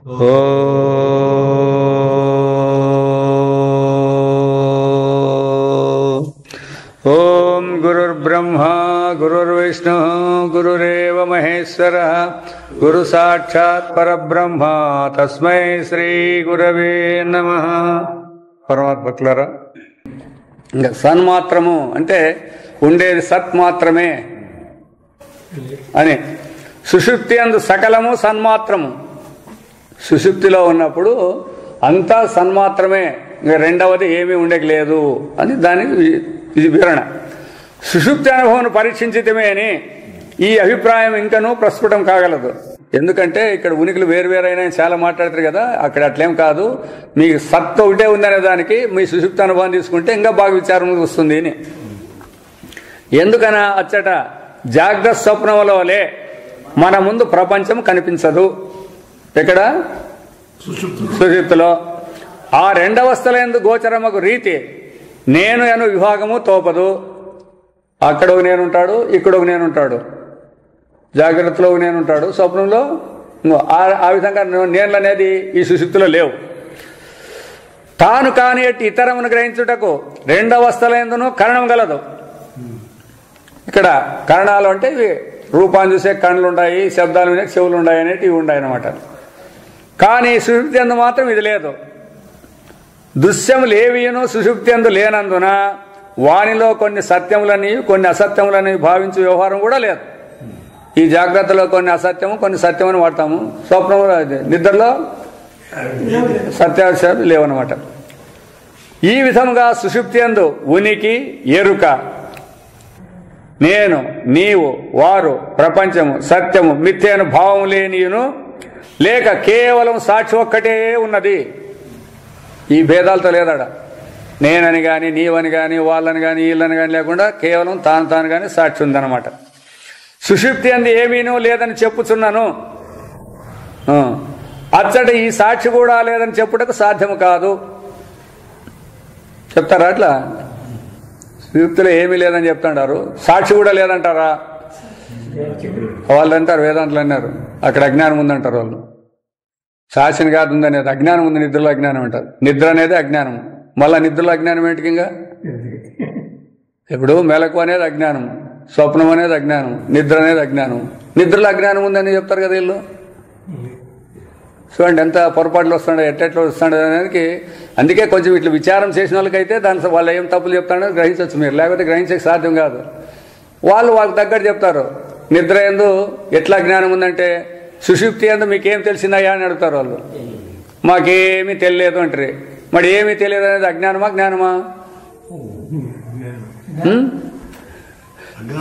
ఓం గురుర్బ్రహ్మా గురుర్విష్ణు గురురేవ మహేశ్వర గురు సాక్షాత్ పరబ్రహ్మ తస్మై శ్రీ గురవే నమః. పరమాత్మకులారా, ఇంకా సన్మాత్రము అంటే ఉండేది సత్ మాత్రమే అని. సుషుప్తి అందు సకలము సన్మాత్రము. సుషుప్తిలో ఉన్నప్పుడు అంతా సన్మాత్రమే, ఇంకా రెండవది ఏమీ ఉండేకి లేదు అని దానికి ఇది వివరణ. సుషుప్తి అనుభవం పరీక్షించితమే అని ఈ అభిప్రాయం ఇంకనూ ప్రస్ఫుటం కాగలదు. ఎందుకంటే ఇక్కడ ఉనికిలు వేరువేరైనా చాలా మాట్లాడతారు కదా, అక్కడ అట్లేం కాదు. మీకు సత్తు ఒకటే ఉందనే దానికి మీ సుషుప్తి అనుభవం తీసుకుంటే ఇంకా బాగా విచారం వస్తుంది అని. ఎందుకనా అచ్చట జాగ్రత్త స్వప్నముల వలె మన ముందు ప్రపంచం కనిపించదు. ఎక్కడ? సుషుప్తిలో. ఆ రెండవస్థలందు గోచరమకు రీతి నేను అను విభాగము తోపదు. అక్కడ ఒక నేనుంటాడు, ఇక్కడ ఒక నేనుంటాడు. జాగ్రత్తలో ఒక నేనుంటాడు, స్వప్నంలో ఆ విధంగా నేనులు అనేది ఈ సుషుప్తిలో లేవు. తాను కాని ఎట్టి ఇతరమును గ్రహించుటకు రెండవస్థలందును కరణం గలదు. ఇక్కడ కరణాలు అంటే ఇవి రూపాన్ని చూసే కళ్ళు ఉన్నాయి, శబ్దాలు వినే చెవులు ఉన్నాయి అనేవి ఇవి ఉన్నాయి అన్నమాట. కానీ సుషుప్తి అందు మాత్రం ఇది లేదు. దృశ్యములు ఏవియను సుషుప్తి అందు లేనందున వానిలో కొన్ని సత్యములని కొన్ని అసత్యములని భావించే వ్యవహారం కూడా లేదు. ఈ జాగ్రత్తలో కొన్ని అసత్యము కొన్ని సత్యమని వాడతాము, స్వప్నంలో నిద్రలో సత్యావిషయాలు లేవన్నమాట. ఈ విధముగా సుషుప్తి అందు ఉనికి ఎరుక, నేను నీవు వారు ప్రపంచము సత్యము మిథ్యను భావము లేనియును లేక కేవలం సాక్షి ఒక్కటే ఉన్నది. ఈ భేదాలతో లేదాడ. నేనని కానీ నీవని కానీ వాళ్ళని కానీ వీళ్ళని కానీ లేకుండా కేవలం తాను కానీ సాక్షి ఉందన్నమాట. సుషుప్తి అంది ఏమీనూ లేదని చెప్పుచున్నాను. అచ్చట ఈ సాక్షి కూడా లేదని చెప్పుటకు సాధ్యము కాదు. చెప్తారా అట్లా? సుషుప్తిలో ఏమీ లేదని చెప్తుంటారు, సాక్షి కూడా లేదంటారా? వాళ్ళు అంటారు, వేదాంతులు అన్నారు అక్కడ అజ్ఞానం ఉందంటారు వాళ్ళు. సాక్షిని కాదు ఉందనేది అజ్ఞానం ఉంది, నిద్రలో అజ్ఞానం అంటారు. నిద్ర అనేది అజ్ఞానం, మళ్ళా నిద్రలో అజ్ఞానం ఏంటికి? ఇంకా ఇప్పుడు మెలకు అనేది అజ్ఞానం, స్వప్నం అనేది అజ్ఞానం, నిద్ర అనేది అజ్ఞానం. నిద్రలో అజ్ఞానం ఉందని చెప్తారు కదా వీళ్ళు. చూడండి ఎంత పొరపాట్లు వస్తుండే, ఎట్టెట్లు వస్తుండే అనేది. అందుకే కొంచెం ఇట్లా విచారం చేసిన వాళ్ళకైతే దాని వాళ్ళు ఏం తప్పులు చెప్తాడో గ్రహించవచ్చు మీరు, లేకపోతే గ్రహించక సాధ్యం కాదు. వాళ్ళకి తగ్గట్టు చెప్తారు. నిద్ర ఎందు ఎట్లా జ్ఞానం ఉందంటే సుషుప్తి ఎందు మీకేం తెలిసిందయ్యా అని అడుగుతారు వాళ్ళు. మాకేమీ తెలియలేదు అంటారు. మరి ఏమీ తెలియదు అనేది అజ్ఞానమా జ్ఞానమా?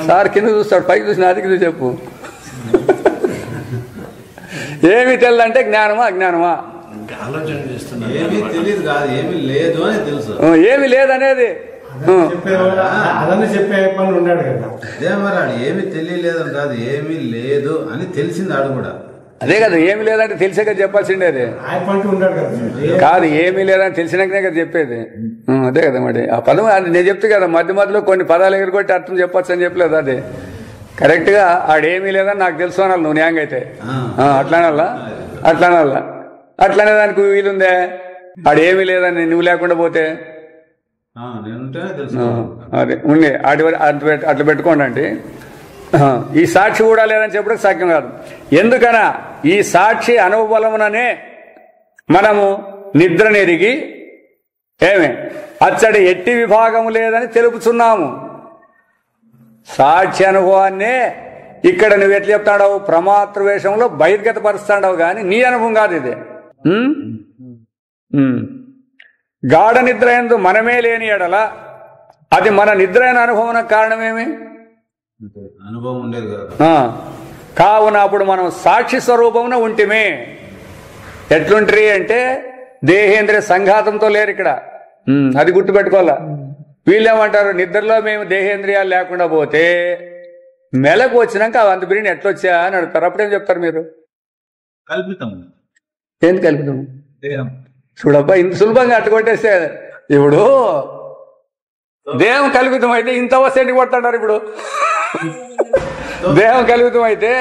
సార్ కింద చూస్తాడు, పైకి చూసిన అదికి చూసి చెప్పు. ఏమీ తెలియదంటే జ్ఞానమా అజ్ఞానమా? ఏమీ లేదనేది చెప్పే పని ఉన్నాడు కదా. అదే మరి ఏమి తెలియలేదని కాదు, ఏమీ లేదు అని తెలిసింది ఆడు కూడా. అదే కదా, ఏమి లేదంటే తెలిసే కదా చెప్పాల్సిండేది కాదు. ఏమీ లేదని తెలిసినాకనే కదా చెప్పేది. అదే కదా మరి ఆ పదం నేను చెప్తే కదా మధ్య మధ్యలో కొన్ని పదాలు ఎగురుకొట్టి అర్థం చెప్పచ్చు అని చెప్పలేదు. అది కరెక్ట్ గా ఆడేమీ లేదని నాకు తెలుసు అనాలి నువ్వు న్యాంగ్ అయితే. అట్లానల్లా అట్లనే దానికి వీలుందే. ఆడేమీ లేదని నువ్వు లేకుండా పోతే అదే ఉండే అట్లా పెట్టుకోండి. అంటే ఈ సాక్షి కూడా లేదని చెప్పడానికి సాధ్యం కాదు. ఎందుకనా ఈ సాక్షి అనుభవముననే మనము నిద్రనెరిగి ఏమే అచ్చడి ఎట్టి విభాగము లేదని తెలుపుచున్నాము. సాక్షి అనుభవాన్నే ఇక్కడ నువ్వు ఎట్లా చెప్తాడావు, ప్రమాతృ వేషంలో బహిర్గత పరుస్తాడావు కానీ నీ అనుభవం కాదు ఇది. గాఢ నిద్ర యందు మనమే లేని ఎడల అది మన నిద్ర అయిన అనుభవం కారణమేమి? అనుభవం ఉండేది కావున అప్పుడు మనం సాక్షి స్వరూపమున ఉంటిమే. ఎట్లుంటారు అంటే దేహేంద్రియ సంఘాతంతో లేరు ఇక్కడ. అది గుర్తుపెట్టుకోవాలా. వీళ్ళేమంటారు, నిద్రలో మేము దేహేంద్రియాలు లేకుండా పోతే మెలకు వచ్చినాక అంత బిర్యానీ ఎట్లొచ్చా అని అడుగుతారు. అప్పుడేం చెప్తారు మీరు? కల్పితం. ఏంటి కల్పితం? చూడబ్బా ఇంత సులభంగా అట్టుకొట్టేస్తే ఇప్పుడు దేహం కల్పితం అయితే ఇంత అవస్థ ఎందుకు పడుతుంటారు ఇప్పుడు? దేహం కలుగుతాం అయితే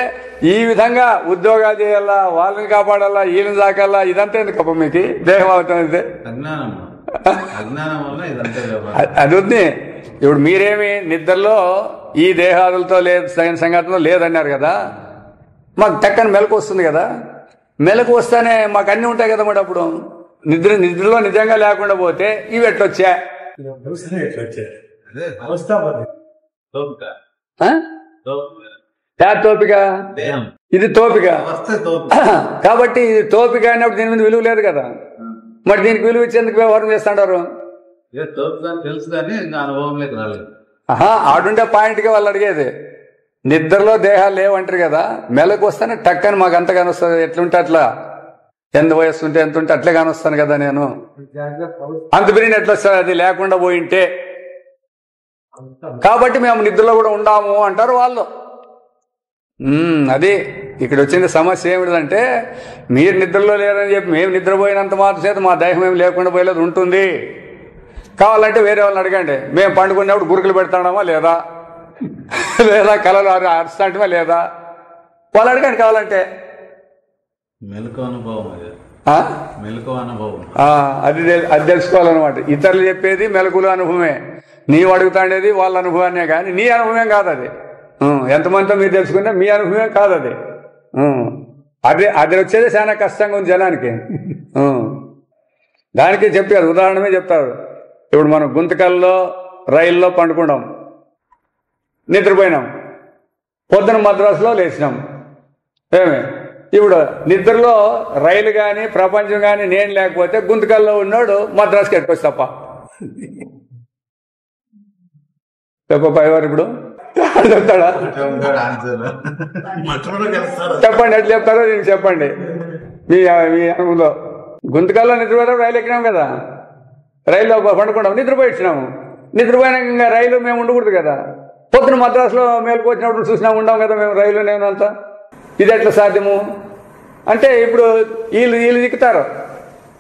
ఈ విధంగా ఉద్యోగాలు చేయాలా, వాళ్ళని కాపాడాలా, వీళ్ళని సాకాలా, ఇదంతా ఎందుకు అప్ప మీకు దేహం అవుతాం అయితే అజ్ఞానం వల్ల ఇదంతా అది ఉంది. ఇప్పుడు మీరేమి నిద్రలో ఈ దేహాదులతో లేదు, సంగతిలో లేదన్నారు కదా, మాకు టక్కని మెలకు వస్తుంది కదా, మెలకు వస్తానే మాకు అన్ని ఉంటాయి కదా. మరి అప్పుడు నిద్రలో నిజంగా లేకుండా పోతే ఇవి ఎట్లొచ్చా? తోపిక, ఇది తోపిక. కాబట్టి ఇది తోపిక అయినప్పుడు దీని మీద విలువ లేదు కదా. మరి దీనికి విలువ ఇచ్చేందుకు వ్యవహారం చేస్తుంటారు. తెలుసు కానీ ఇంకా అనుభవంలోకి రాలేదు. ఆడుండే పాయింట్గా వాళ్ళు అడిగేది. నిద్రలో దేహాలు లేవంటారు కదా, మెలకు వస్తానే టక్కని మాకు అంత కానొస్తుంది. ఎట్లుంటే అట్లా, ఎంత వయస్సు ఉంటే ఎంత ఉంటే అట్లే కానొస్తాను కదా నేను. అంత బిర్యానీ ఎట్లా వస్తుంది అది లేకుండా పోయింటే. కాబట్టి మేము నిద్రలో కూడా ఉండాము అంటారు వాళ్ళు. అది ఇక్కడ వచ్చిన సమస్య ఏమిటంటే, మీరు నిద్రలో లేరని చెప్పి మేము నిద్రపోయినంత మాత్రం చేత మా దేహం ఏమి లేకుండా పోయేది ఉంటుంది. కావాలంటే వేరే వాళ్ళని అడగండి, మేము పండుకున్నప్పుడు గురుకులు పెడతామా లేదా, లేదా కళలు అరుస్తాంటమా లేదా, వాళ్ళు అడగండి కావాలంటే. మెలకు అనుభవం అది తెలుసుకోవాలన్నమాట. ఇతరులు చెప్పేది మెలకుల అనుభవమే, నీవు అడుగుతాండేది వాళ్ళ అనుభవాన్నే కానీ నీ అనుభవం కాదు అది. ఎంతమందితో మీరు తెలుసుకుంటే మీ అనుభవం కాదు అది. అది వచ్చేది చాలా కష్టంగా ఉంది జనానికి. దానికి చెప్పారు, ఉదాహరణమే చెప్తారు. ఇప్పుడు మనం గుంతకల్లో రైల్లో పండుకున్నాం, నిద్రపోయినాం, పొద్దున మద్రాసులో లేచినాం. ఇప్పుడు నిద్రలో రైలు కానీ ప్రపంచం కానీ నేను లేకపోతే గుంతకల్లో ఉన్నాడు మద్రాసుకి ఎట్టుకొచ్చి తప్ప పైవారు ఇప్పుడు చెప్తాడా? చెప్పండి, ఎట్లా చెప్తారో నేను చెప్పండి. మీ అనుభవంలో గుంతకల్లో నిద్రపోయాం, రైలు ఎక్కినాం కదా, రైల్లో పండుకుంటాం, నిద్రపోయి ఇచ్చినాము. నిద్రపోయినాక ఇంకా రైలు మేము ఉండకూడదు కదా. పొద్దున మద్రాసులో మేలుకు వచ్చినప్పుడు చూసినా ఉండాం కదా మేము రైలు నేనంతా. ఇది ఎట్లా సాధ్యము అంటే, ఇప్పుడు వీళ్ళు దిక్కుతారు,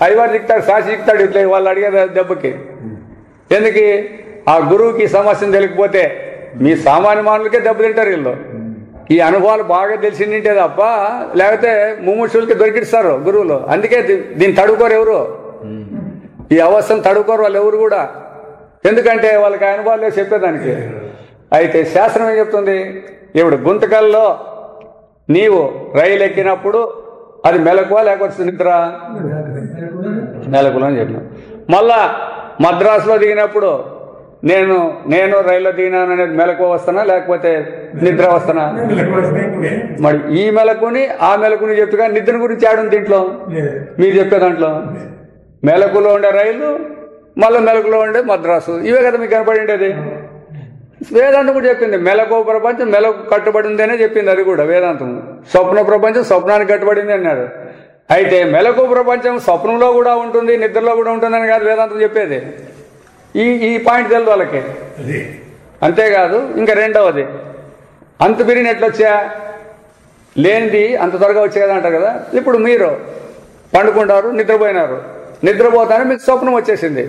అయ్యవారు దిక్కుతారు, సాక్షి దిక్కుతాడు. ఇట్లా వాళ్ళు అడిగే దెబ్బకి ఎందుకు ఆ గురువుకి సమస్యను తెలియకపోతే మీ సామాన్య మానవులకే దెబ్బతింటారు వీళ్ళు. ఈ అనుభవాలు బాగా తెలిసిందంటే తప్ప లేకపోతే ముముక్షులకి దొరికిస్తారు గురువులు. అందుకే దీన్ని తడుకోరు ఎవరు, ఈ అవస్థను తడుకోరు వాళ్ళు ఎవరు కూడా. ఎందుకంటే వాళ్ళకి అనుభవాలు చెప్పేదానికి. అయితే శాస్త్రం ఏం చెప్తుంది, ఇప్పుడు గుంతకల్లో నీవు రైలు ఎక్కినప్పుడు అది మెలకువా లేకపోతే నిద్ర? మెలకులు అని చెప్పిన. మళ్ళా మద్రాసులో దిగినప్పుడు నేను రైల్లో దిగినాను అనేది మెలకువ వస్తానా లేకపోతే నిద్ర వస్తానా? మరి ఈ మెలకుని ఆ మెలకుని చెప్తుగా నిద్ర గురించి ఆడుంది దీంట్లో మీరు చెప్పే దాంట్లో. మెలకులో ఉండే రైలు, మళ్ళీ మెలకులో ఉండే మద్రాసు, ఇవే కదా మీకు కనపడి ఉండేది. వేదాంతం కూడా చెప్పింది మెలకు ప్రపంచం మెలకు కట్టుబడింది అనే చెప్పింది. అది కూడా వేదాంతం. స్వప్న ప్రపంచం స్వప్నానికి కట్టుబడింది అన్నాడు. అయితే మెలకు ప్రపంచం స్వప్నంలో కూడా ఉంటుంది, నిద్రలో కూడా ఉంటుందని కాదు వేదాంతం చెప్పేది. ఈ పాయింట్ తెలుసు వాళ్ళకి. అంతేకాదు ఇంకా రెండవది, అంత బిరిని ఎట్లొచ్చా, లేనిది అంత త్వరగా వచ్చే కదా అంటారు కదా. ఇప్పుడు మీరు పండుకుంటారు, నిద్రపోయినారు, నిద్రపోతానే మీకు స్వప్నం వచ్చేసింది.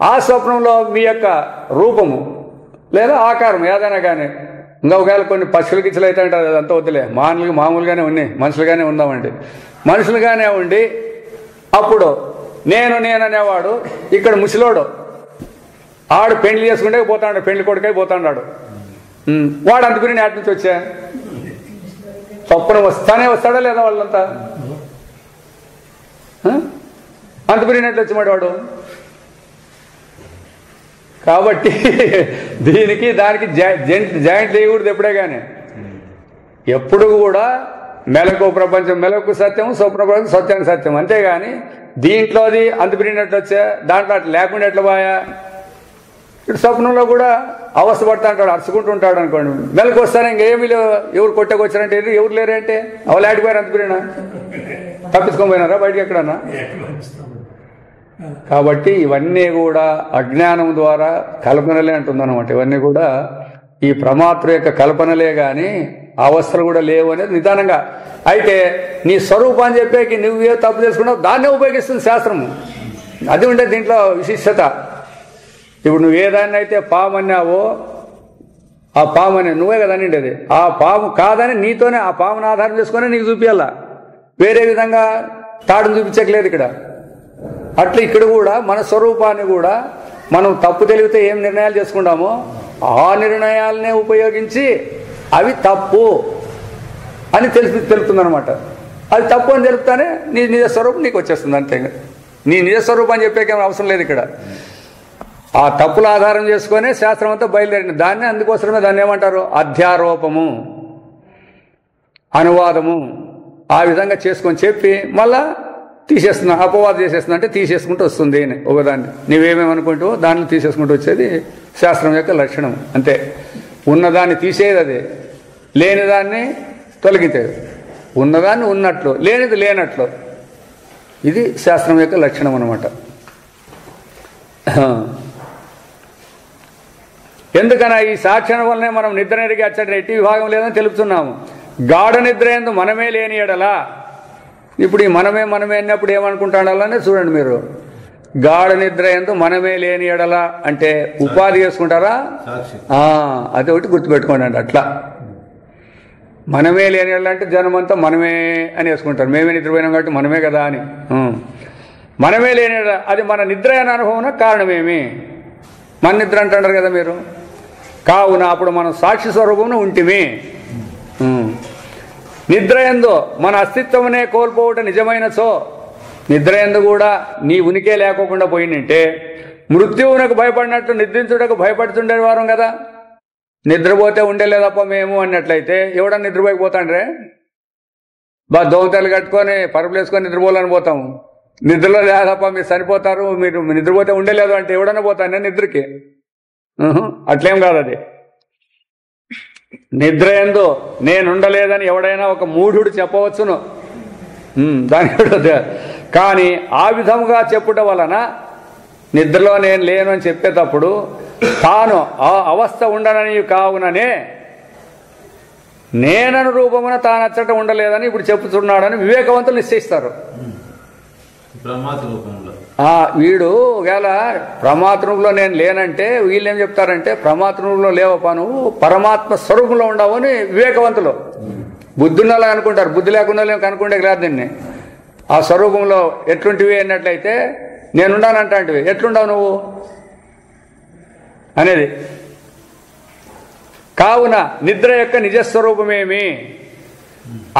ఆ స్వప్నంలో మీ యొక్క రూపము లేదా ఆకారం ఏదైనా కానీ, ఇంకా ఒకవేళ కొన్ని పశువులు గిచ్చులు అయితే అంటారు, అదంతా వద్దులే, మామూలుగానే ఉన్నాయి, మనుషులుగానే ఉందామండి. మనుషులుగానే ఉండి అప్పుడు నేను అనేవాడు ఇక్కడ ముసలోడు, ఆడు పెళ్లి చేసుకుంటే పోతాడు, పెళ్లి కొడుకై పోతాడు. వాడు అంత బిర్యానీ ఆటి నుంచి వచ్చా, స్వప్నం వస్తాడా లేదా వాళ్ళంతా? అంత బిర్యానీ ఎట్లా వచ్చి వాడు. కాబట్టి దీనికి దానికి జాయింట్ చేయకూడదు ఎప్పుడే కానీ. ఎప్పుడు కూడా మెలకు ప్రపంచం మెలకు సత్యం, స్వప్న ప్రపంచం సత్యానికి సత్యం. అంతేగాని దీంట్లో అది అంత బిరిగినట్లు వచ్చా, దాంట్లో అట్లా లేకుండా ఎట్లా పోయా. ఇటు స్వప్నంలో కూడా అవస్థ పడతా అంటాడు, అరుచుకుంటూ ఉంటాడు అనుకోండి. మెలకు వస్తానే ఇంకేమీ లేవు, ఎవరు కొట్టకొచ్చారంటే ఎవరు లేరంటే అవలు ఆడిపోయారు. అంత బిరినా తప్పించుకొని పోయినారా బయటకి ఎక్కడన్నా? కాబట్టి ఇవన్నీ కూడా అజ్ఞానం ద్వారా కల్పనలే అంటుందన్నమాట. ఇవన్నీ కూడా ఈ ప్రమాతృ యొక్క కల్పనలే కానీ అవస్థలు కూడా లేవు అనేది నిదానంగా. అయితే నీ స్వరూపాన్ని చెప్పేకి నువ్వే తప్పు చేసుకున్నావు, దాన్నే ఉపయోగిస్తుంది శాస్త్రము. అది ఉండే దీంట్లో విశిష్టత. ఇప్పుడు నువ్వు ఏదాన్ని అయితే పాము అన్నావో ఆ పాము అని నువ్వే కదా నిండేది. ఆ పాము కాదని నీతోనే ఆ పామును ఆధారం చేసుకొని నీకు చూపించాలా, వేరే విధంగా తాడును చూపించట్లేదు ఇక్కడ. అట్లా ఇక్కడ కూడా మన స్వరూపాన్ని కూడా మనం తప్పు తెలివితే ఏం నిర్ణయాలు చేసుకుంటామో ఆ నిర్ణయాలనే ఉపయోగించి అవి తప్పు అని తెలుపుతుందనమాట. అది తప్పు అని తెలుపుతానే నీ నిజ స్వరూపం నీకు వచ్చేస్తుంది. అంతే, నీ నిజ స్వరూపం అని చెప్పేకేం అవసరం లేదు ఇక్కడ. ఆ తప్పుల ఆధారం చేసుకునే శాస్త్రం అంతా బయలుదేరింది. దాన్ని అందుకోసమే దాన్ని ఏమంటారు, అధ్యారోపము, అనువాదము. ఆ విధంగా చేసుకొని చెప్పి మళ్ళా తీసేస్తున్నా, అపవాదం చేసేస్తున్నా అంటే తీసేసుకుంటూ వస్తుంది అని ఒకదాన్ని. నువ్వేమేమనుకుంటావో దాన్ని తీసేసుకుంటూ వచ్చేది శాస్త్రం యొక్క లక్షణం. అంతే, ఉన్నదాన్ని తీసేది అదే, లేనిదాన్ని తొలగించేది, ఉన్నదాన్ని ఉన్నట్లు లేనిది లేనట్లు. ఇది శాస్త్రం యొక్క లక్షణం అన్నమాట. ఎందుకన్నా ఈ సాక్ష్యం వల్లనే మనం నిద్ర ఎరిగి అచ్చటి ఎట్టి విభాగం లేదని తెలుపుతున్నాము. గాఢ నిద్ర ఎందు మనమే లేని ఎడలా, ఇప్పుడు ఈ మనమే అన్నప్పుడు ఏమనుకుంటాడాలనే చూడండి మీరు. గాఢ నిద్ర ఎందు మనమే లేని ఎడలా అంటే ఉపాధి చేసుకుంటారా, అది ఒకటి గుర్తుపెట్టుకోండి అండి. అట్లా మనమే లేని ఎడలా అంటే జనమంతా మనమే అని వేసుకుంటారు, మేమే నిద్రపోయినాం కాబట్టి మనమే కదా అని. మనమే లేని అది మన నిద్ర అనే అనుభవం కారణమేమి, మన నిద్ర అంటారు కదా మీరు. కావున అప్పుడు మనం సాక్షి స్వరూపంలో ఉంటిమి. నిద్ర ఎందు మన అస్తిత్వమునే కోల్పోవటం నిజమైనచో, నిద్ర ఎందు కూడా నీ ఉనికే లేకోకుండా పోయిందంటే మృత్యువునకు భయపడినట్టు నిద్రించుటకు భయపడుతుండేవారం కదా. నిద్రపోతే ఉండేలేదప్ప మేము అన్నట్లయితే ఎవడన్నా నిద్రపోయిపోతాండ్రే, దోమతలు కట్టుకొని పరుపులు వేసుకొని నిద్రపోవాలని పోతాము. నిద్రలో లేదప్ప మీరు చనిపోతారు, మీరు నిద్రపోతే ఉండేలేదు అంటే ఎవడన్నా పోతాను నిద్రకి. అట్లేం కాదు. అది నిద్ర ఎందు నేనుండలేదని ఎవడైనా ఒక మూఢుడు చెప్పవచ్చును, దాని కానీ ఆ విధముగా చెప్పుట వలన నిద్రలో నేను లేను అని చెప్పేటప్పుడు తాను ఆ అవస్థ ఉండనని కావుననే నేనను రూపమున తానచ్చట ఉండలేదని ఇప్పుడు చెప్పుతున్నాడని వివేకవంతులు నిశ్చయిస్తారు. వీడు ఒకవేళ ప్రమాత్రంలో నేను లేనంటే వీళ్ళు ఏం చెప్తారంటే ప్రమాత్రంలో లేవపా నువ్వు పరమాత్మ స్వరూపంలో ఉండవు అని వివేకవంతులు. బుద్ధున్నలా అనుకుంటారు, బుద్ధి లేకుండా కనుక్కుంటే లేదు దీన్ని. ఆ స్వరూపంలో ఎట్లుంటివి అన్నట్లయితే నేనుండానంటాంటివి, ఎట్లుండవు నువ్వు అనేది. కావున నిద్ర యొక్క నిజస్వరూపమేమి,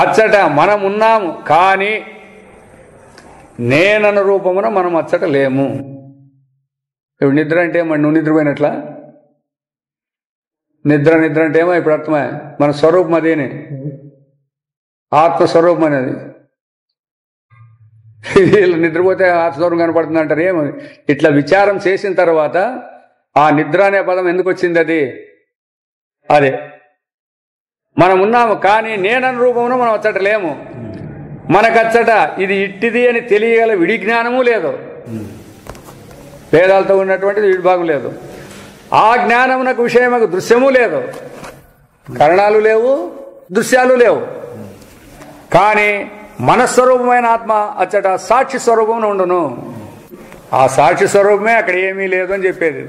అచ్చట మనం ఉన్నాము కానీ నేనన్న రూపమున మనం అచ్చట లేము. ఇప్పుడు నిద్ర అంటే మరి నువ్వు నిద్రపోయినట్లా, నిద్ర అంటే ఏమో ఇప్పుడు అర్థమే, మన స్వరూపం అదేనే, ఆత్మస్వరూపం అనేది. వీళ్ళు నిద్రపోతే ఆత్మస్వరూపం కనపడుతుంది అంటారు. ఏమో ఇట్లా విచారం చేసిన తర్వాత ఆ నిద్ర అనే పదం ఎందుకు వచ్చింది, అదే మనం ఉన్నాము కానీ నేనన్న రూపమున మనం అచ్చట లేము. మనకచ్చట ఇది ఇట్టిది అని తెలియగల విడి జ్ఞానము లేదు, వేదాలతో ఉన్నటువంటిది విడిభాగం లేదు. ఆ జ్ఞానమునకు విషయముకు దృశ్యము లేదు, కరణాలు లేవు, దృశ్యాలు లేవు. కానీ మనస్వరూపమైన ఆత్మ అచ్చట సాక్షి స్వరూపం ఉండును. ఆ సాక్షి స్వరూపమే అక్కడ ఏమీ లేదు అని చెప్పేది.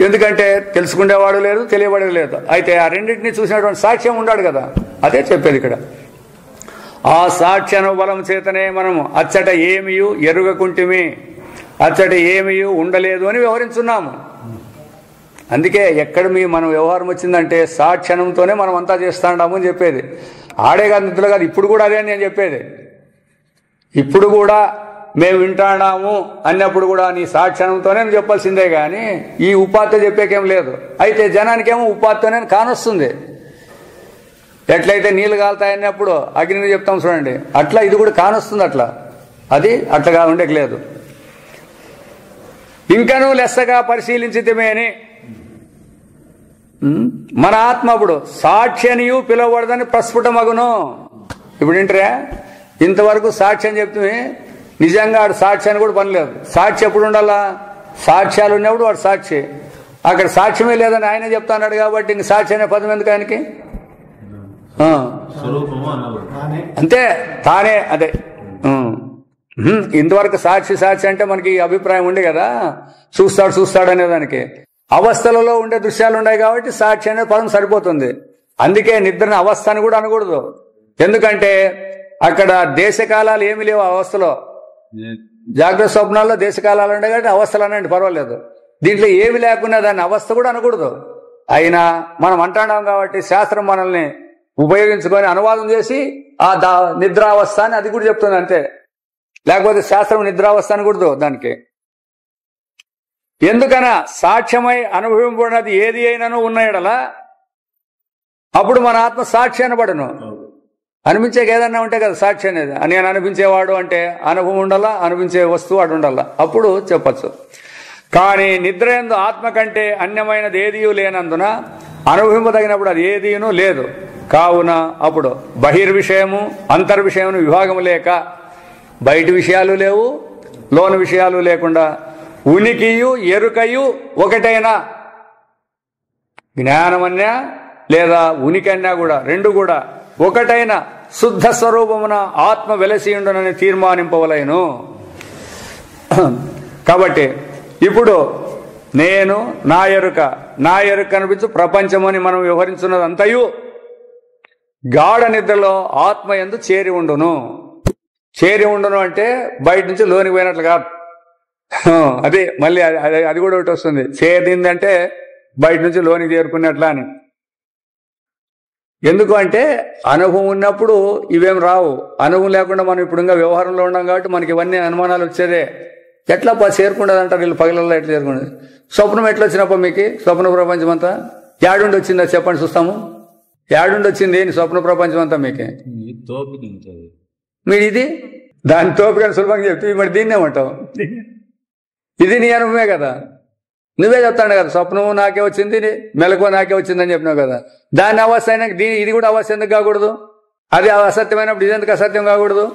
ఎందుకంటే తెలుసుకునేవాడు లేదు, తెలియబడేది లేదు. అయితే ఆ రెండింటినీ చూసినటువంటి సాక్ష్యం ఉన్నాడు కదా, అదే చెప్పేది ఇక్కడ. ఆ సాక్షి అనుబలం చేతనే మనము అచ్చట ఏమియు ఎరుగకుంటిమి, అచ్చట ఏమియు ఉండలేదు అని వ్యవహరించున్నాము. అందుకే ఎక్కడ మనం వ్యవహారం వచ్చిందంటే సాక్షణంతోనే మనం అంతా చేస్తాండాము అని చెప్పేది. ఆడే కాదు, నిద్రలో కాదు, ఇప్పుడు కూడా అదే అని నేను చెప్పేది. ఇప్పుడు కూడా మేము వింటాడాము అన్నప్పుడు కూడా నీ సాక్షణంతోనే చెప్పాల్సిందే కానీ ఈ ఉపాధితో చెప్పేకేం లేదు. అయితే జనానికేమో ఉపాధితోనే కానొస్తుంది. ఎట్లయితే నీళ్లు కాలుతాయన్నప్పుడు అగ్నిని చెప్తాం చూడండి, అట్లా ఇది కూడా కానొస్తుంది. అట్లా అది అట్లా ఉండేకలేదు. ఇంకనూ లెస్సగా పరిశీలించితమే అని మన ఆత్మ అప్పుడు సాక్షి అనియు పిలువబడదని ప్రస్ఫుటమగును. ఇప్పుడు ఏంటరా, ఇంతవరకు సాక్షి అని చెప్తే నిజంగా వాడు సాక్షి అని కూడా పనిలేదు. సాక్షి ఎప్పుడు ఉండాలా, సాక్ష్యాలు ఉన్నప్పుడు వాడు సాక్షి. అక్కడ సాక్ష్యమే లేదని ఆయనే చెప్తా అన్నాడు కాబట్టి ఇంక సాక్షి అనే పదం ఎందుకు ఆయనకి? అంతే, తానే అదే. ఇంతవరకు సాక్షి అంటే మనకి అభిప్రాయం ఉండే కదా, చూస్తాడు అనేదానికి. అవస్థలలో ఉండే దృశ్యాలు ఉన్నాయి కాబట్టి సాక్షి అనే పదం సరిపోతుంది. అందుకే నిద్రని అవస్థ అని కూడా అనకూడదు. ఎందుకంటే అక్కడ దేశకాలాలు ఏమి లేవు. అవస్థలో జాగ్రత్త స్వప్నాల్లో దేశకాలాలు ఉన్నాయి కాబట్టి అవస్థలు అనండి, పర్వాలేదు. దీంట్లో ఏమి లేకున్నా దాన్ని అవస్థ కూడా అనకూడదు. అయినా మనం అంటున్నాం కాబట్టి శాస్త్రం మనల్ని ఉపయోగించుకొని అనువాదం చేసి ఆ నిద్రావస్థ అని అది కూడా చెప్తుంది అంతే. లేకపోతే శాస్త్రం నిద్రావస్థ అనకూడదు దానికి. ఎందుకనా సాక్ష్యమై అనుభవింపబడినది ఏది అయినను ఉన్నాయడలా అప్పుడు మన ఆత్మ సాక్షి అనబడను. అనిపించేకి ఏదన్నా ఉంటే కదా సాక్షి అనేది. నేను అనిపించేవాడు అంటే అనుభవం ఉండాలా, అనిపించే వస్తువు అటు ఉండాలా, అప్పుడు చెప్పచ్చు. కానీ నిద్ర యందు ఆత్మ కంటే అన్యమైనది ఏదియూ లేనందున అనుభవింపదగినప్పుడు అది ఏదీనూ లేదు. కావున అప్పుడు బహిర్విషయము అంతర్విషయము విభాగము లేక బయటి విషయాలు లేవు, లోని విషయాలు లేకుండా ఉనికియు ఎరుకయు ఒకటైనా జ్ఞానమన్నా లేదా ఉనికి అన్నా కూడా రెండు కూడా ఒకటైన శుద్ధ స్వరూపమున ఆత్మ వెలసియుండునని తీర్మానింపవలెను. కాబట్టి ఇప్పుడు నేను నా ఎరుక కనిపించు ప్రపంచమని మనం వ్యవహరించున్నదంతయు గాఢ నిద్రలో ఆత్మ యందు చేరి ఉండును. చేరి ఉండును అంటే బయట నుంచి లోనికి పోయినట్లు కాదు. అదే మళ్ళీ అది కూడా ఒకటి వస్తుంది. చేరిందంటే బయట నుంచి లోనికి చేరుకున్నట్లా అని. ఎందుకు అంటే అనుభవం ఉన్నప్పుడు ఇవేం రావు. అనుభవం లేకుండా మనం ఇప్పుడు ఇంకా వ్యవహారంలో ఉన్నాం కాబట్టి మనకి ఇవన్నీ అనుమానాలు వచ్చేదే. ఎట్లా చేరుకుండదు అంటారు వీళ్ళు, పగలలో ఎట్లా చేరుకుండదు. స్వప్నం ఎట్లా వచ్చినప్ప మీకు? స్వప్న ప్రపంచం అంతా ఏడుండి వచ్చిందా చెప్పండి చూస్తాము. ఏడుండి వచ్చింది స్వప్న ప్రపంచం అంతా మీకే? మీరు ఇది దాని తోపికని సులభంగా చెప్తే మరి దీన్ని ఏమంటావు? ఇది నీ అనుభవమే కదా. నువ్వే చెప్తాడు కదా స్వప్నము నాకే వచ్చింది, మెలకువ నాకే వచ్చిందని చెప్పినావు కదా. దాని అవస్థ అయినా ఇది కూడా అవస్థ ఎందుకు కాకూడదు? అది అసత్యమైనప్పుడు ఇది ఎందుకు అసత్యం కాకూడదు?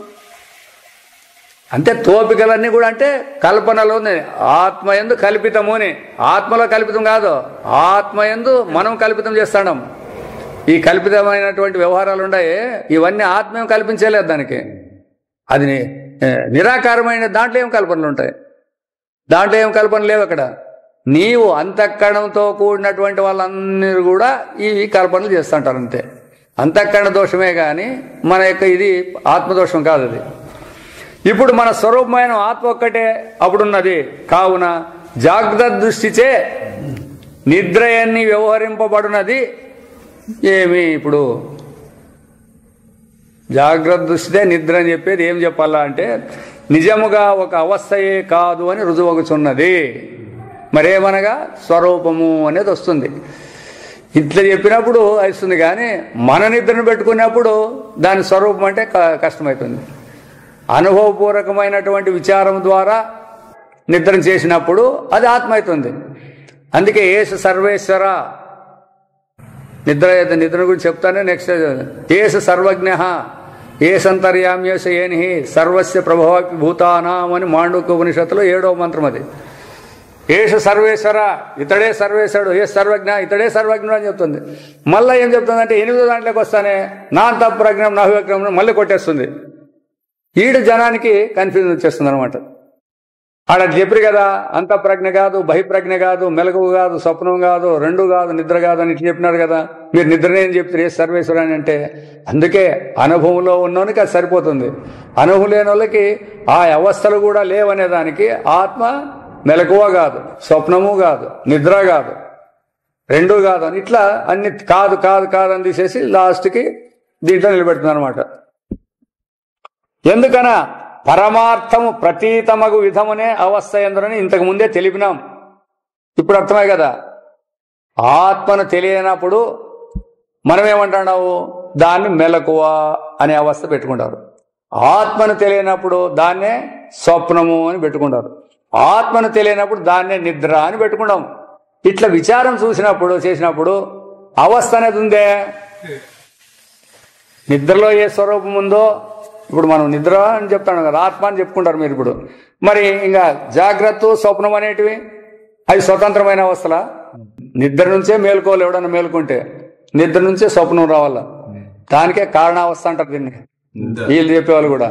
అంటే తోపికలన్నీ కూడా అంటే కల్పనలోనే ఆత్మయందు కల్పితము అని. ఆత్మలో కల్పితం కాదు, ఆత్మయందు మనం కల్పితం చేస్తాం. ఈ కల్పితమైనటువంటి వ్యవహారాలు ఉన్నాయి, ఇవన్నీ ఆత్మేం కల్పించలేదు దానికి. అది నిరాకారమైన దాంట్లో ఏం కల్పనలు ఉంటాయి? దాంట్లో ఏం కల్పన లేవు. అక్కడ నీవు అంతఃకరణంతో కూడినటువంటి వాళ్ళందరూ కూడా ఈ కల్పనలు చేస్తుంటారు అంతే. అంతఃకరణ దోషమే కానీ మన యొక్క ఇది ఆత్మదోషం కాదు. అది ఇప్పుడు మన స్వరూపమైన ఆత్మ ఒక్కటే అప్పుడున్నది. కావున జాగ్రత్త దృష్టిచే నిద్రయన్ని వ్యవహరింపబడినది ఏమి? ఇప్పుడు జాగ్రత్త దృష్టితే నిద్ర అని చెప్పేది ఏం చెప్పాలా అంటే నిజముగా ఒక అవస్థయే కాదు అని రుజువగుచున్నది. మరేమనగా స్వరూపము అనేది వస్తుంది. ఇట్లా చెప్పినప్పుడు వస్తుంది. కానీ మన నిద్రను పెట్టుకున్నప్పుడు దాని స్వరూపం అంటే కష్టమవుతుంది. అనుభవపూర్వకమైనటువంటి విచారం ద్వారా నిద్ర చేసినప్పుడు అది ఆత్మ అవుతుంది. అందుకే ఏసు సర్వేశ్వర నిద్ర గురించి చెప్తానే నెక్స్ట్. ఏసు సర్వజ్ఞ ఏసంతర్యామ్యేస ఏని సర్వస్య ప్రభావి భూతానాం అని మాండూక్య ఉపనిషత్తులో 7వ మంత్రం అది. ఏష సర్వేశ్వర ఇతడే సర్వేశ్వరుడు, ఏ సర్వజ్ఞ ఇతడే సర్వజ్ఞుడు అని చెప్తుంది. మళ్ళీ ఏం చెప్తుందంటే 8వ దాంట్లోకి వస్తానే నాంతఃప్రజ్ఞం నాహ్యజ్ఞం మళ్ళీ కొట్టేస్తుంది. ఈడు జనానికి కన్ఫ్యూజన్ వచ్చేస్తుంది అనమాట. ఆడ చెప్పారు కదా అంతఃప్రజ్ఞ కాదు, బహిప్రజ్ఞ కాదు, మెలకువ కాదు, స్వప్నం కాదు, రెండు కాదు, నిద్ర కాదు అని ఇట్లా చెప్పినారు కదా. మీరు నిద్రనే ఏం చెప్తారు ఏ సర్వేశ్వర అని అంటే అందుకే అనుభవంలో ఉన్నోనికి అది సరిపోతుంది. అనుభవం లేని వాళ్ళకి ఆ అవస్థలు కూడా లేవనే దానికి ఆత్మ మెలకువ కాదు, స్వప్నము కాదు, నిద్ర కాదు, రెండు కాదు అని ఇట్లా అన్ని కాదు కాదు కాదు అని తీసేసి లాస్ట్కి దీంట్లో నిలబెడుతుంది అనమాట. ఎందుకనా పరమార్థము ప్రతీతమగు విధమునే అవస్థ ఎందురని ఇంతకు ముందే తెలిపినాం. ఇప్పుడు అర్థమై కదా. ఆత్మను తెలియనప్పుడు మనం ఏమంటున్నావు దాన్ని మెలకువ అనే అవస్థ పెట్టుకుంటారు. ఆత్మను తెలియనప్పుడు దాన్నే స్వప్నము అని పెట్టుకుంటారు. ఆత్మను తెలియనప్పుడు దాన్నే నిద్ర అని పెట్టుకుంటాం. ఇట్లా విచారం చేసినప్పుడు అవస్థ అనేది ఉందే. నిద్రలో ఏ స్వరూపం ఉందో ఇప్పుడు మనం నిద్ర అని చెప్తాను కదా, ఆత్మ అని చెప్పుకుంటారు మీరు. ఇప్పుడు మరి ఇంకా జాగ్రత్త స్వప్నం అనేటివి అవి స్వతంత్రమైన అవస్థలా? నిద్ర నుంచే మేలుకోవాలి. ఎవడన్నా మేలుకుంటే నిద్ర నుంచే స్వప్నం రావాల. దానికే కారణావస్థ అంటారు దీన్ని. వీళ్ళు చెప్పేవాళ్ళు కూడా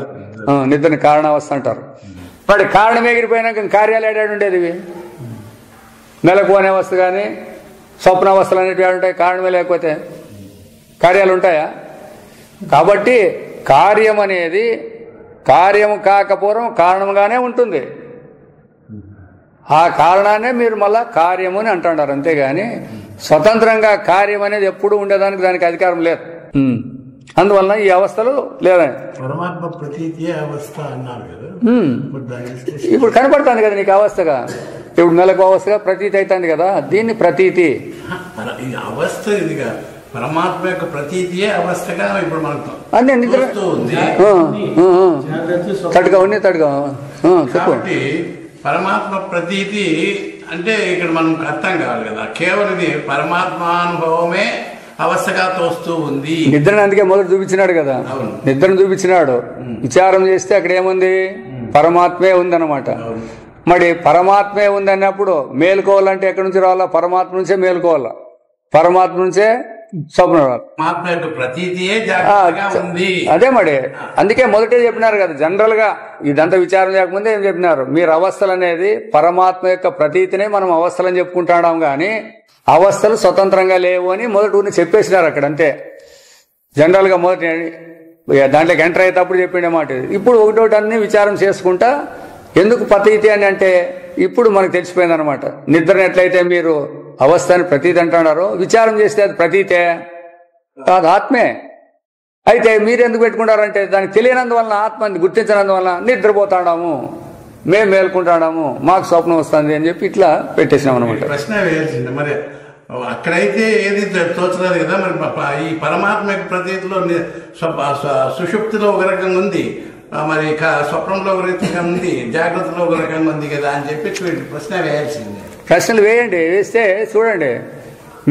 నిద్రని కారణావస్థ అంటారు. మరి కారణం ఎగిరిపోయినాక కార్యాలు ఏడాడు ఉండేది. మెలకువ అవస్థ కానీ స్వప్నావస్థలు అనేటివి ఉంటాయి కారణమే లేకపోతే కార్యాలు ఉంటాయా? కాబట్టి కార్యం అనేది కార్యం కాకపోవడం కారణంగానే ఉంటుంది. ఆ కారణాన్నే మీరు మళ్ళా కార్యము అని అంటున్నారు, అంతేగాని స్వతంత్రంగా కార్యం అనేది ఎప్పుడు ఉండేదానికి దానికి అధికారం లేదు. అందువలన ఈ అవస్థలు లేదని పరమాత్మ ప్రతీతి అవస్థ అన్నారు కదా. ఇప్పుడు కనపడుతుంది కదా నీకు అవస్థగా, ఇప్పుడు మెలకు అవస్థగా ప్రతీతి అవుతుంది కదా, దీన్ని ప్రతీతి అవస్థ ఇదిగా పరమాత్మ యొక్క ప్రతీతియే అవస్థగా ఇప్పుడు మనకు అన్నీ నిద్ర తడుగా ఉన్నాయి తడుగా కాబట్టి పరమాత్మ ప్రతీతి అంటే ఇక్కడ మనం అర్థం కావాలి కదా, కేవలం ఇది పరమాత్మానుభవమే అవస్థగా తోస్తూ ఉంది. నిద్రను అందుకే మొదటి చూపించినాడు కదా, నిద్రను చూపించినాడు. విచారం చేస్తే అక్కడ ఏముంది? పరమాత్మే ఉందన్నమాట. మరి పరమాత్మే ఉందన్నప్పుడు మేలుకోవాలంటే ఎక్కడి నుంచి రావాలా? పరమాత్మ నుంచే మేలుకోవాలా, పరమాత్మ నుంచే స్వప్నం రావాలి. పరమాత్మ యొక్క ప్రతీతియే జాగ్రత్తగా ఉంది. అదే మరి అందుకే మొదటే చెప్పినారు కదా, జనరల్ గా ఇదంతా విచారం చేయకముందే ఏం చెప్పినారు, మీరు అవస్థలు అనేది పరమాత్మ యొక్క ప్రతీతినే మనం అవస్థలని చెప్పుకుంటాం కానీ అవస్థలు స్వతంత్రంగా లేవు అని మొదటి చెప్పేసినారు అక్కడ, అంతే. జనరల్ గా మొదటి దాంట్లోకి ఎంటర్ అయ్యేటప్పుడు చెప్పిండే మాట. ఇప్పుడు ఒకటోటి అన్ని విచారం చేసుకుంటా ఎందుకు ప్రతీతి అని అంటే ఇప్పుడు మనకు తెలిసిపోయింది అనమాట. నిద్రను ఎట్లయితే మీరు అవస్థని ప్రతీతి అంటున్నారో, విచారం చేస్తే అది ప్రతీతే కాదు, ఆత్మే. అయితే మీరు ఎందుకు పెట్టుకుంటారంటే దానికి తెలియనందువలన, ఆత్మని గుర్తించినందువలన నిద్రపోతాడాము, మేము మేల్కుంటాడాము, మాకు స్వప్నం వస్తుంది అని చెప్పి ఇట్లా పెట్టేసినాం అనమాట. ప్రశ్న వేయాల్సింది మరి అక్కడైతే ఏది తోచలేదు కదా, మరి ఈ పరమాత్మ ప్రతీతిలో సుషుప్తిలో ఒక రకంగా ఉంది, మరి స్వప్నంలో ఒక రకంగా ఉంది, జాగ్రత్తలో ఒక రకంగా ఉంది కదా అని చెప్పి ప్రశ్న వేయాల్సిందే. ప్రశ్నలు వేయండి, వేస్తే చూడండి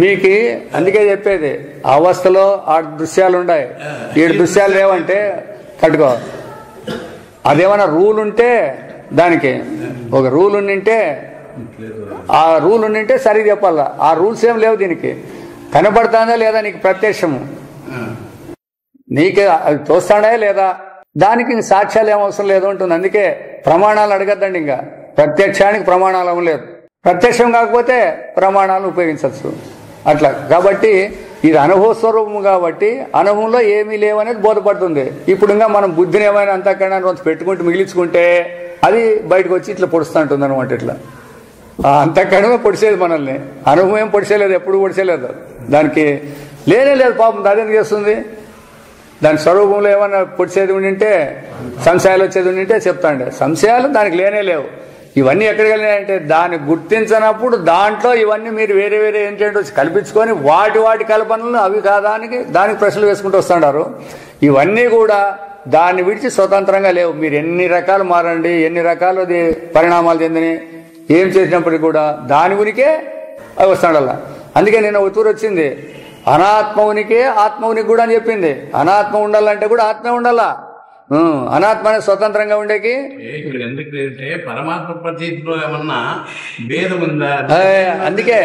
మీకు. అందుకే చెప్పేది అవస్థలో 6 దృశ్యాలు ఉన్నాయి, 7 దృశ్యాలు లేవంటే కట్టుకో. అదేమన్నా రూల్ ఉంటే దానికి ఒక రూల్ ఉండింటే ఆ రూల్ ఉండింటే సరిగ్గా చెప్పాలా. ఆ రూల్స్ ఏం లేవు దీనికి. కనబడుతుందా లేదా నీకు ప్రత్యక్షము, నీకు అది తోస్తాడా లేదా, దానికి సాక్ష్యాలు ఏం అవసరం లేదు ఉంటుంది. అందుకే ప్రమాణాలు అడగద్దండి, ఇంకా ప్రత్యక్షానికి ప్రమాణాలు అవ్వలేదు, ప్రత్యక్షం కాకపోతే ప్రమాణాలను ఉపయోగించవచ్చు అట్లా. కాబట్టి ఇది అనుభవ స్వరూపము కాబట్టి అనుభవంలో ఏమీ లేవనేది బోధపడుతుంది. ఇప్పుడు ఇంకా మనం బుద్ధిని ఏమైనా అంతకన్నా పెట్టుకుంటూ మిగిలించుకుంటే అది బయటకు వచ్చి ఇట్లా పొడుస్తూ ఉంటుంది అనమాట. ఇట్లా అంతకన్నా పొడిచేది మనల్ని, అనుభవం ఏం పొడిచేయలేదు, ఎప్పుడు పొడిచేయలేదు, దానికి లేనే లేదు. పాపం అదేందుకు చేస్తుంది? దాని స్వరూపంలో ఏమన్నా పొడిచేది ఉండింటే, సంశయాలు వచ్చేది ఉండింటే చెప్తాండే. సంశయాలు దానికి లేనే లేవు. ఇవన్నీ ఎక్కడికి వెళ్ళినాయంటే దాన్ని గుర్తించినప్పుడు దాంట్లో ఇవన్నీ మీరు వేరే వేరే ఏంటంటే కల్పించుకొని వాటి కల్పనలు అవి కాదానికి దానికి ప్రశ్నలు వేసుకుంటూ వస్తున్నారు. ఇవన్నీ కూడా దాన్ని విడిచి స్వతంత్రంగా లేవు. మీరు ఎన్ని రకాలు మారండి, ఎన్ని రకాలు పరిణామాలు చెందిని ఏం చేసినప్పటికీ కూడా దాని ఉనికే అవి వస్తాడు అలా. అందుకే నేను ఒక తూరు వచ్చింది, అనాత్మ ఉనికే ఆత్మ ఉనికి కూడా అని చెప్పింది. అనాత్మ ఉండాలంటే కూడా ఆత్మ ఉండాలా, అనాత్మ స్వతంత్రంగా ఉండేకి. ఇక్కడ ఎందుకంటే పరమాత్మ ప్రతీతిలో ఏమన్నా భేదం ఉందా? అందుకే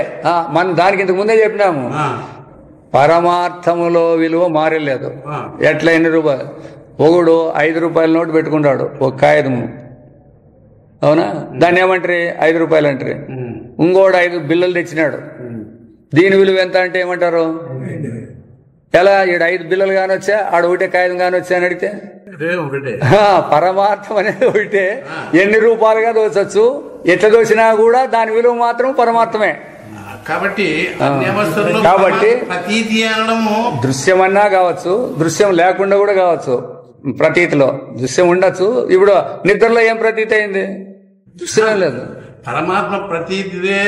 మనం దానికి ఇంతకు ముందే చెప్పినాము, పరమార్థములో విలువ మారలేదు. ఎట్లా ఎన్ని రూపాయలు ఒకడు 5 రూపాయల నోటు పెట్టుకుంటాడు, ఒక కాగితము, అవునా? దాన్ని ఏమంటారు? 5 రూపాయలు అంటారు. ఇంకోడు 5 బిల్లలు తెచ్చినాడు, దీని విలువ ఎంత అంటే ఏమంటారు? ఎలా? ఈడు 5 బిల్లలు కానొచ్చా, ఆడ ఒకటే కాగితం కానొచ్చా అని అడిగితే పరమార్థం అనేది ఒకటే. ఎన్ని రూపాయలుగా దోచచ్చు, ఎట్లా దోచినా కూడా దాని విలువ మాత్రం పరమార్థమే. కాబట్టి ప్రతీతి అనడము దృశ్యమన్నా కావచ్చు, దృశ్యం లేకుండా కూడా కావచ్చు. ప్రతీతిలో దృశ్యం ఉండొచ్చు. ఇప్పుడు నిద్రలో ఏం ప్రతీతి అయింది? దృశ్యం లేదు. పరమాత్మ ప్రతీతిదే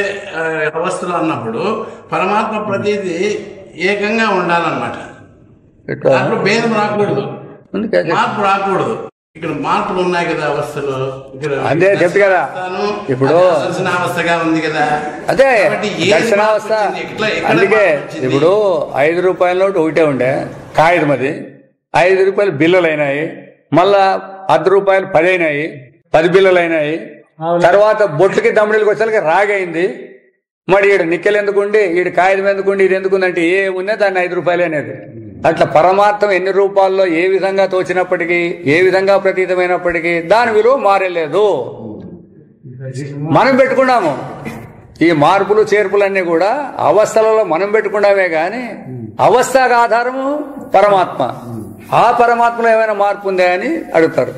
అవస్థలో అన్నప్పుడు పరమాత్మ ప్రతీతి ఏకంగా ఉండాలన్నమాట. దాంట్లో భేదం రాకూడదు, మార్పు రాకూడదు. ఇక్కడ మార్పులు ఉన్నాయి కదా అవస్థలు. అదే చెప్పు కదా, ఇప్పుడు దర్శనావస్థగా ఉంది కదా, అదే దర్శనావస్థ. అందుకే ఇప్పుడు 5 రూపాయల నోటు ఒకటే ఉండే కాగితం, అది 5 రూపాయలు బిల్లులు అయినాయి, మళ్ళా 10 రూపాయలు 10 అయినాయి, 10 బిల్లులు అయినాయి. తర్వాత బొట్లకి దమ్ముడికి వచ్చేసరికి రాగైంది. మరి ఈడు నిక్కెలు ఎందుకుండి, ఈడు కాగితం ఎందుకుండి, ఇది ఎందుకుందంటే ఏమున్నా దాన్ని 5 రూపాయలు అనేది. అట్లా పరమార్థం ఎన్ని రూపాల్లో ఏ విధంగా తోచినప్పటికీ, ఏ విధంగా ప్రతీతమైనప్పటికీ దాని విలువ మారలేదు. మనం పెట్టుకున్నాము ఈ మార్పులు చేర్పులన్నీ కూడా అవస్థలలో మనం పెట్టుకున్నామే గాని అవస్థకు ఆధారము పరమాత్మ. ఆ పరమాత్మలో ఏమైనా మార్పు ఉందా అని అడుగుతారు.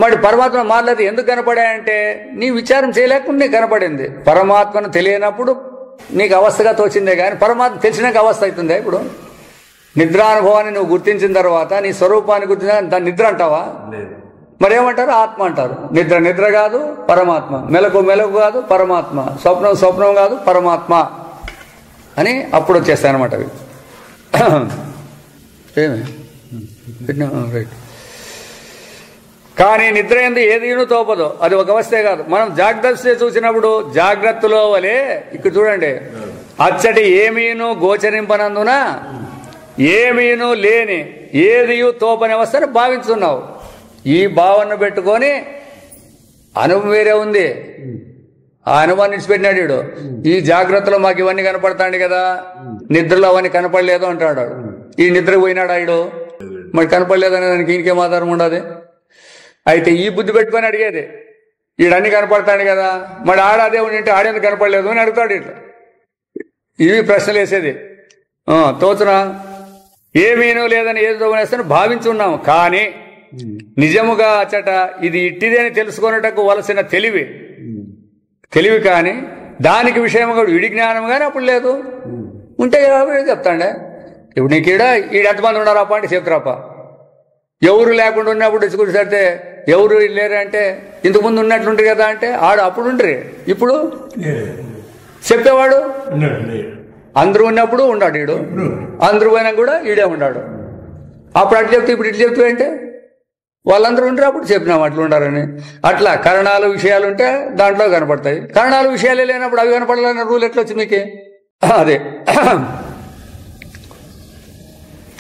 మరి పరమాత్మ మారలేదు ఎందుకు కనపడాయంటే నీ విచారం చేయలేకుండా నీకు కనపడింది. పరమాత్మను తెలియనప్పుడు నీకు అవస్థగా తోచిందే కానీ పరమాత్మ తెలిసినాక అవస్థ అవుతుందే. ఇప్పుడు నిద్రానుభవాన్ని నువ్వు గుర్తించిన తర్వాత నీ స్వరూపాన్ని గుర్తించిన దాన్ని నిద్ర అంటావా? మరేమంటారు? ఆత్మ అంటారు. నిద్ర నిద్ర కాదు పరమాత్మ, మెలకు మెలకు కాదు పరమాత్మ, స్వప్నం స్వప్నం కాదు పరమాత్మ అని అప్పుడు వచ్చేస్తాయి అనమాట అవి. ఏమి రైట్. కానీ నిద్ర ఎందు ఏదీను తోపదు, అది ఒక అవస్థే కాదు. మనం జాగ్రత్త చూసినప్పుడు జాగ్రత్తలో వలే ఇక్కడ చూడండి, అచ్చటి ఏమీను గోచరింపనందున ఏమీను లేని ఏదియు తోపని అవస్థను భావించున్నావు. ఈ భావన పెట్టుకొని అనుభవం వేరే ఉంది, ఆ అనుభవాన్ని విడిచిపెట్టినాడు వీడు. ఈ జాగ్రత్తలో మాకు ఇవన్నీ కనపడతాండి కదా, నిద్రలో అవన్నీ కనపడలేదు అంటాడు. ఈ నిద్రకు పోయినాడు ఆయుడు, మరి కనపడలేదనే దానికి ఇంకేం ఆధారం ఉండదు. అయితే ఈ బుద్ధి పెట్టుకొని అడిగేది, ఈడన్నీ కనపడతాడు కదా, మరి ఆడాదే ఉంటే ఆడేందుకు కనపడలేదు అని అడుగుతాడు. ఇట్లా ఇవి ప్రశ్నలు వేసేది. తోచున ఏమీనూ లేదని ఏదో వేస్తాను భావించున్నాం. కానీ నిజముగా అచ్చట ఇది ఇట్టిదే అని తెలుసుకున్నటకు వలసిన తెలివి కానీ దానికి విషయముగా విడి జ్ఞానం కానీ అప్పుడు లేదు. ఉంటే చెప్తాండే. ఇప్పుడు నీకు ఎంతమంది ఉన్నారాప అంటే చెప్తారాప. ఎవరు లేకుండా ఉన్నప్పుడు చూసడితే ఎవరు లేరు అంటే ఇంతకుముందు ఉన్నట్లుంటారు కదా అంటే ఆడు అప్పుడు ఉంటారు, ఇప్పుడు చెప్పేవాడు. అందరూ ఉన్నప్పుడు ఉన్నాడు ఈడు, అందరూ పోయినా కూడా ఈడే ఉన్నాడు. అప్పుడు అటు చెప్తే ఇప్పుడు ఇటు చెప్తే అంటే వాళ్ళందరూ ఉంటారు, అప్పుడు చెప్పినాం అట్లా ఉండారని. అట్లా కరణాలు విషయాలు ఉంటే దాంట్లో కనపడతాయి. కరణాలు విషయాలే లేనప్పుడు అవి కనపడాలన్న రూల్ ఎట్లా వచ్చింది మీకే? అదే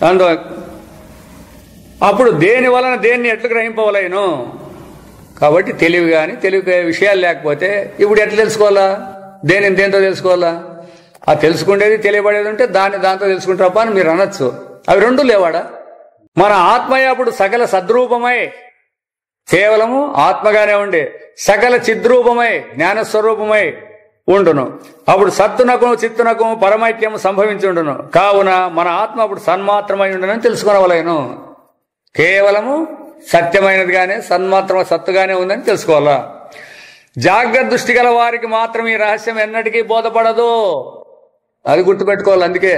అందులో అప్పుడు దేని వలన దేన్ని ఎట్లా గ్రహింపవలేను. కాబట్టి తెలివి కానీ తెలివి విషయాలు లేకపోతే ఇప్పుడు ఎట్లా తెలుసుకోవాలా? దేంతో తెలుసుకోవాలా? ఆ తెలుసుకునేది తెలియబడేది ఉంటే దాంతో తెలుసుకుంటారప్ప అని మీరు అనొచ్చు. అవి రెండు లేవాడా? మన ఆత్మయ్య అప్పుడు సకల సద్రూపమై కేవలము ఆత్మగానే ఉండే సకల చిద్రూపమై జ్ఞానస్వరూపమై ఉండును. అప్పుడు సత్తునకు చిత్తునకు పరమైక్యము సంభవించుండును. కావున మన ఆత్మ అప్పుడు సన్మాత్రమై ఉండునని తెలుసుకునవలేను. కేవలము సత్యమైనదిగానే సన్మాత్రమ సత్తుగానే ఉందని తెలుసుకోవాలా. జాగ్రత్త దృష్టి గల వారికి మాత్రం ఈ రహస్యం ఎన్నటికీ బోధపడదు, అది గుర్తుపెట్టుకోవాలి. అందుకే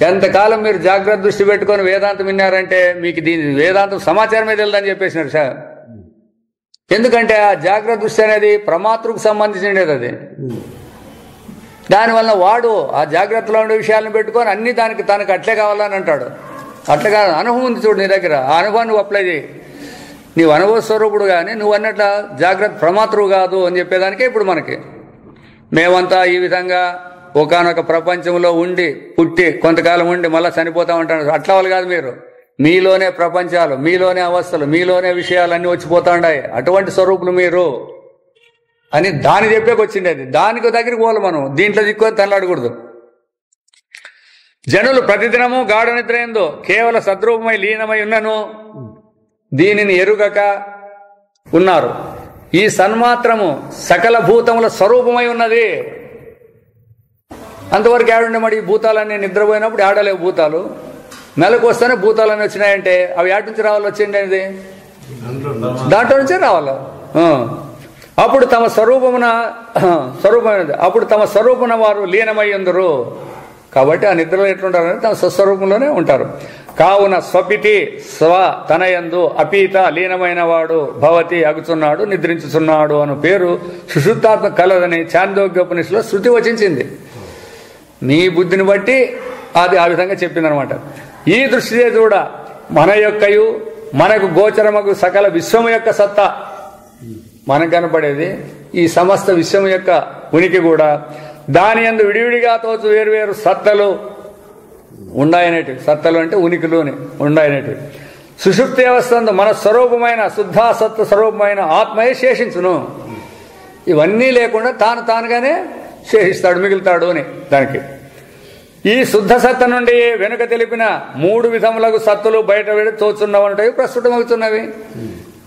ఎంతకాలం మీరు జాగ్రత్త దృష్టి పెట్టుకొని వేదాంతం విన్నారంటే మీకు దీని వేదాంతం సమాచారమే తెలియదని చెప్పేసినారు సార్. ఎందుకంటే ఆ జాగ్రత్త దృష్టి అనేది ప్రమాతృకు సంబంధించినది. అది దానివల్ల వాడు ఆ జాగ్రత్తలో ఉండే విషయాలను పెట్టుకొని అన్ని తనకు అట్లే కావాలని అంటాడు. అట్లా అనుభవం ఉంది చూడు నీ దగ్గర, ఆ అనుభవాన్ని నువ్వు అప్లై చేయి. నీవు అనుభవ స్వరూపుడు కానీ నువ్వు అన్నట్ల జాగ్రత్త ప్రమాతృవు కాదు అని చెప్పేదానికే ఇప్పుడు మనకి మేమంతా ఈ విధంగా ఒకానొక ప్రపంచంలో ఉండి పుట్టి కొంతకాలం ఉండి మళ్ళీ చనిపోతా ఉంటాడు. అట్లా వాళ్ళు కాదు మీరు. మీలోనే ప్రపంచాలు, మీలోనే అవస్థలు, మీలోనే విషయాలు అన్నీ వచ్చిపోతా ఉన్నాయి. అటువంటి స్వరూపులు మీరు అని దాన్ని చెప్పేకొచ్చిండేది. దానికి దగ్గరికి పోవాలి మనం, దీంట్లో దిక్కొని తనలాడకూడదు. జనులు ప్రతిదినము గాఢ నిద్ర ఎందు కేవల సద్రూపమై లీనమై ఉన్నను దీనిని ఎరుగక ఉన్నారు. ఈ సన్మాత్రము సకల భూతముల స్వరూపమై ఉన్నది. అంతవరకు ఆడుండే మరి ఈ భూతాలన్నీ నిద్రపోయినప్పుడు ఆడలేవు భూతాలు. మెలకు వస్తేనే భూతాలన్నీ వచ్చినాయంటే అవి ఆటి నుంచి రావాలి, వచ్చిండేది దాంట్లో నుంచే రావాలి. అప్పుడు తమ స్వరూపమైనది అప్పుడు తమ స్వరూపమున వారు లీనమై ఉందరు. కాబట్టి ఆ నిద్రలో ఎట్లుంటారంటే తమ స్వస్వరూపంలోనే ఉంటారు. కావున స్వపితి స్వ తనయందు అపీత లీనమైన వాడు భవతి అగుచున్నాడు నిద్రించుచున్నాడు అను పేరు సుషుప్తాత్మ కలదని చాందోగ్యోపనిషత్తులో శృతి వచించింది. నీ బుద్ధిని బట్టి అది ఆ విధంగా చెప్పిందనమాట. ఈ దృష్టిదే చూడ మన యొక్కయు మనకు గోచరమగు సకల విశ్వము యొక్క సత్తా మనకు కనపడేది ఈ సమస్త విశ్వము యొక్క ఉనికి కూడా దాని యందు విడివిడిగా తోచు వేరువేరు సత్తలు ఉండాయనేటివి. సత్తలు అంటే ఉనికిలోని ఉండాయనేటివి. సుషుప్తి అవస్థ మన స్వరూపమైన శుద్ధాసత్వ స్వరూపమైన ఆత్మయే శేషించును. ఇవన్నీ లేకుండా తానుగానే శేషిస్తాడు, మిగులుతాడు అని దానికి. ఈ శుద్ధ సత్త నుండి వెనుక తెలిపిన 3 విధములకు సత్తులు బయట తోచున్నవంటే ప్రస్తుతం అవుతున్నవి.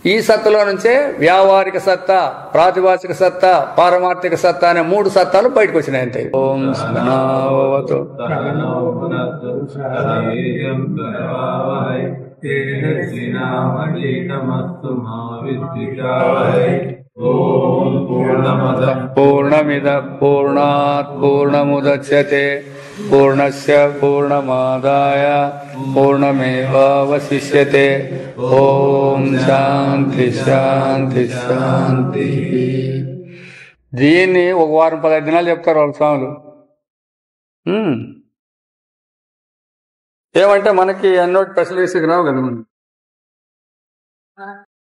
ఈ సత్తలో నుంచే వ్యావహారిక సత్తా, ప్రాతిభాషిక సత్తా, పారమార్థిక సత్తా అనే 3 సత్తాలు బయటకు వచ్చినాయి అంతే. ఓం స్మనావతు పూర్ణమిద పూర్ణాత్ పూర్ణముదచ్యతే పూర్ణస్య పూర్ణమాదాయ పూర్ణమేవావశిష్యతే. ఓం శాంతి శాంతి శాంతి. దీన్ని ఒక వారం 15 దినాలు చెప్తారు వాళ్ళ స్వాములు. ఏమంటే మనకి ఎన్నో స్పెషలిస్ట్ రావు కదా.